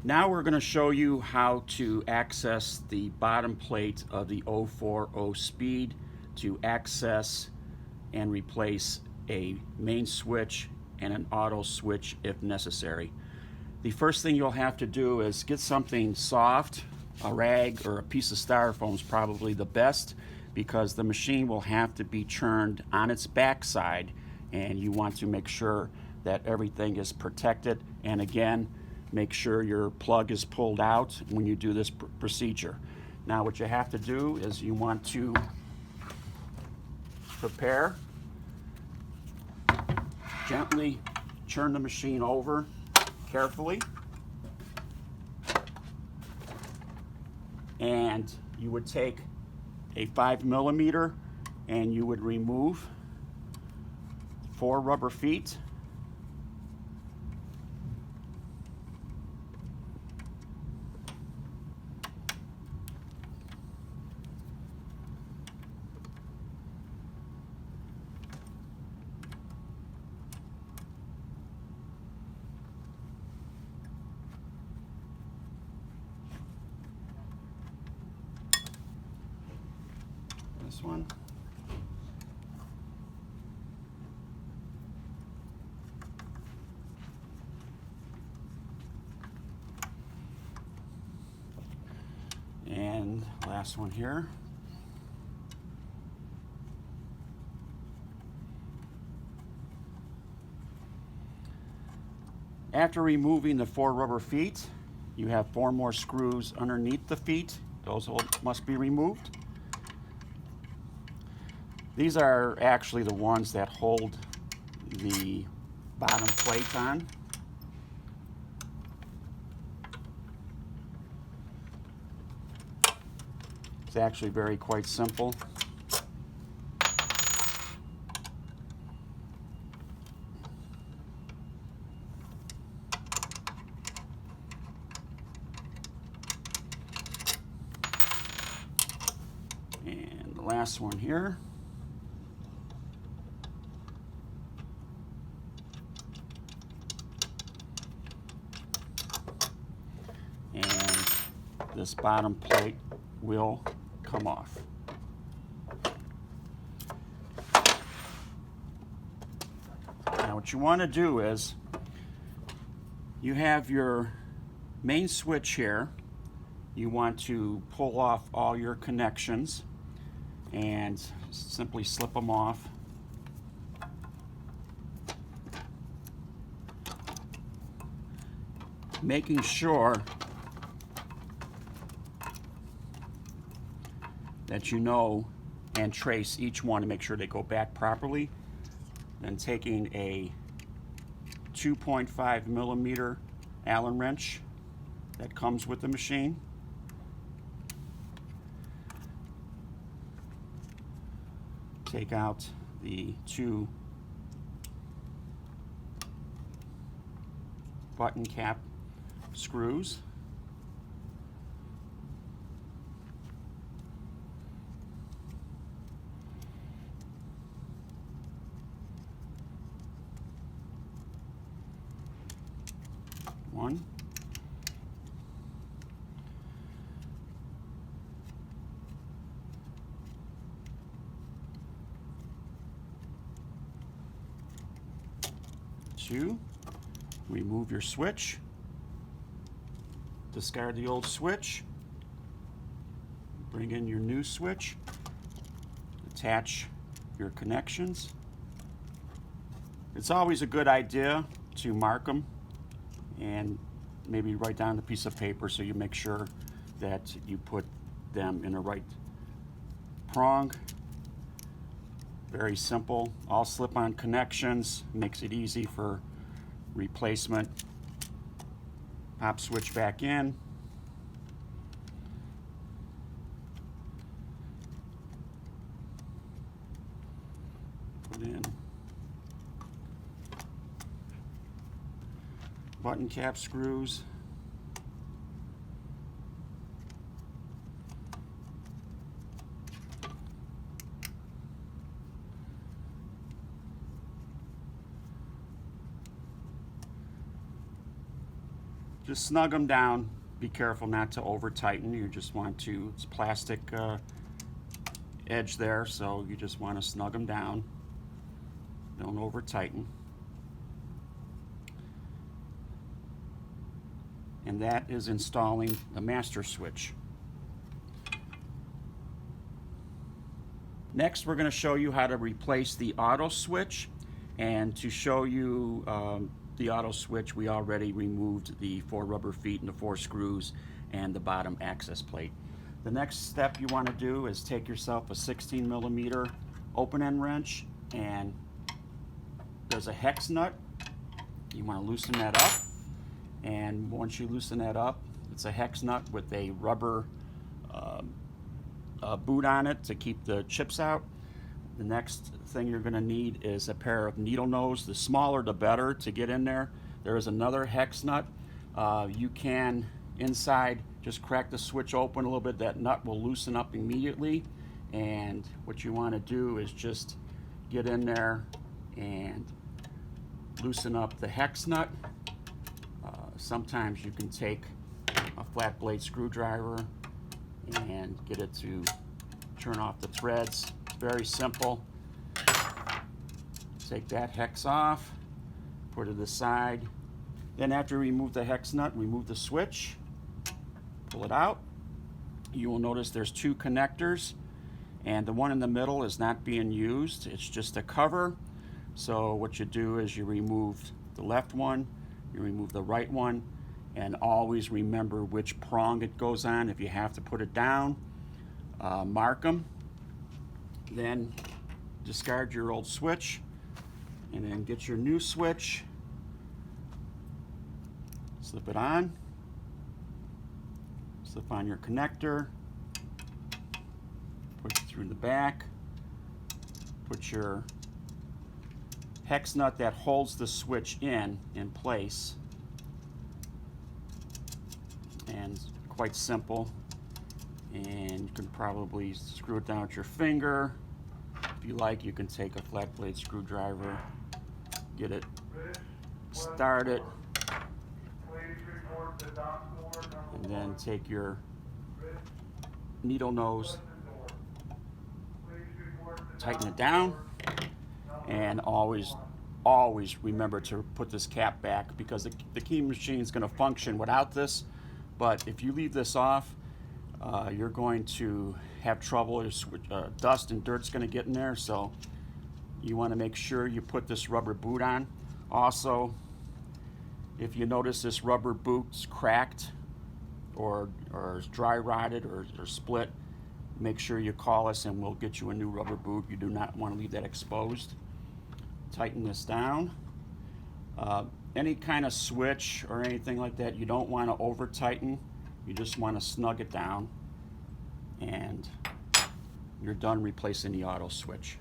Now we're going to show you how to access the bottom plate of the 040 Speed to access and replace a main switch and an auto switch if necessary. The first thing you'll have to do is get something soft. A rag or a piece of styrofoam is probably the best, because the machine will have to be churned on its backside, and you want to make sure that everything is protected. And again, make sure your plug is pulled out when you do this procedure. Now what you have to do is you want to prepare, gently churn the machine over carefully, and you would take a 5mm and you would remove 4 rubber feet. This one. And last one here. After removing the 4 rubber feet, you have 4 more screws underneath the feet. Those must be removed. These are actually the ones that hold the bottom plate on. It's actually quite simple. And the last one here. And this bottom plate will come off. Now what you want to do is, you have your main switch here. You want to pull off all your connections and simply slip them off. Making sure that you know and trace each one to make sure they go back properly. Then taking a 2.5mm Allen wrench that comes with the machine, take out the 2 button cap screws. One. Two. Remove your switch. Discard the old switch. Bring in your new switch. Attach your connections. It's always a good idea to mark them and maybe write down a piece of paper so you make sure that you put them in the right prong. Very simple. All slip-on connections, makes it easy for replacement. Pop switch back in. Put in button cap screws. just snug them down. Be careful not to over tighten. You just want to, it's plastic edge there, so you just want to snug them down. Don't over tighten. And that is installing the master switch. Next, we're going to show you how to replace the auto switch. And to show you the auto switch, we already removed the 4 rubber feet and the 4 screws and the bottom access plate. The next step you want to do is take yourself a 16mm open-end wrench, and there's a hex nut. You want to loosen that up, and once you loosen that up, it's a hex nut with a rubber boot on it to keep the chips out. The next thing you're going to need is a pair of needle nose. The smaller the better to get in there. There is another hex nut. You can inside just crack the switch open a little bit. That nut will loosen up immediately, and what you want to do is just get in there and loosen up the hex nut. Sometimes you can take a flat blade screwdriver and get it to turn off the threads. It's very simple. Take that hex off, put it aside. Then after you remove the hex nut, remove the switch, pull it out. You will notice there's 2 connectors, and the one in the middle is not being used. It's just a cover. So what you do is you remove the left one, you remove the right one, and always remember which prong it goes on. If you have to put it down, mark them. Then discard your old switch, and then get your new switch, slip it on, slip on your connector, push it through the back, put your hex nut that holds the switch in place, and quite simple. And you can probably screw it down with your finger. If you like, you can take a flat blade screwdriver, get it started, and then take your needle nose, tighten it down, and always remember to put this cap back, because the key machine is going to function without this. But if you leave this off, you're going to have trouble. Dust and dirt's going to get in there, so you want to make sure you put this rubber boot on. Also, if you notice this rubber boot's cracked or is dry rotted or split, make sure you call us and we'll get you a new rubber boot. You do not want to leave that exposed. Tighten this down. Any kind of switch or anything like that, you don't want to over tighten. You just want to snug it down, and you're done replacing the auto switch.